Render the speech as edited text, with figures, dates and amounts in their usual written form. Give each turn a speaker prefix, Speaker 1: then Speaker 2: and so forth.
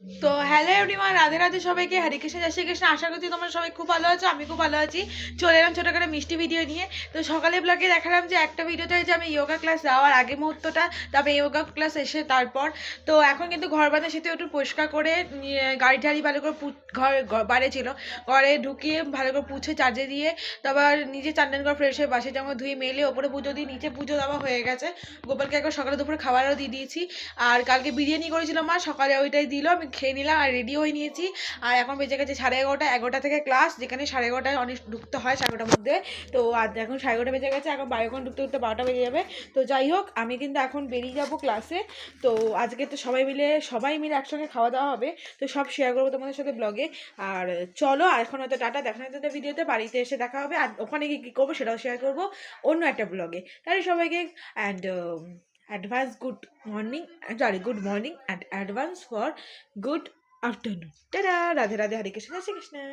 Speaker 1: তো hello everyone, Radhe Radhe সবাইকে, হরে কৃষ্ণ, জয় শ্রীকৃষ্ণ। আশা করছি তোমরা সবাই খুব ভালো আছো, আমি খুব ভালো আছি। চলে এলাম ছোটোখাটো মিষ্টি ভিডিও নিয়ে। তো সকালে ব্লগে দেখালাম যে একটা ভিডিওতে হয়েছে আমি যোগা ক্লাস যাওয়ার আগে মুহূর্তটা, তবে যোগা ক্লাস এসে তারপর। তো এখন কিন্তু ঘর বাঁধার সাথে একটু পরিষ্কার করে গাড়ি ঠাড়ি ভালো করে ঘর বাইরে ছিল, ঘরে ঢুকিয়ে ভালো করে পুছে চার্জে দিয়ে তারপর নিজে চান্দান করে ফ্রেশ হয়ে বাসে জামা ধুয়ে মেলে ওপরে পুজো দিয়ে নিচে পুজো দেওয়া হয়ে গেছে। গোপালকে একবার সকালে দুপুরে খাবারও দিয়ে দিয়েছি। আর কালকে বিরিয়ানি করেছিল মা, সকালে ওইটাই দিল, আমি খেয়ে নিলাম আর রেডি হয়ে নিয়েছি। আর এখন বেজে গেছে 11:30, 11টা থেকে ক্লাস, যেখানে 11:30টায় অনেক ঢুকতে হয় 11টার মধ্যে। তো আর এখন 11:30 বেজে গেছে, এখন বাড়িখন ঢুকতে ঢুকতে 12টা বেজে যাবে। তো যাই হোক, আমি কিন্তু এখন বেরিয়ে যাব ক্লাসে। তো আজকে তো সবাই মিলে একসঙ্গে খাওয়া দাওয়া হবে, তো সব শেয়ার করবো তোমাদের সাথে ব্লগে। আর চলো, এখন হয়তো টাটা, দেখা হয়তো ভিডিওতে, বাড়িতে এসে দেখা হবে, আর ওখানে গিয়ে কী করবো সেটাও শেয়ার করবো অন্য একটা ব্লগে। তাই সবাইকে and advance good morning, sorry, good morning and advance for good afternoon. Ta-da! Radhe Radhe, Hare Krishna, Jai Shri Krishna.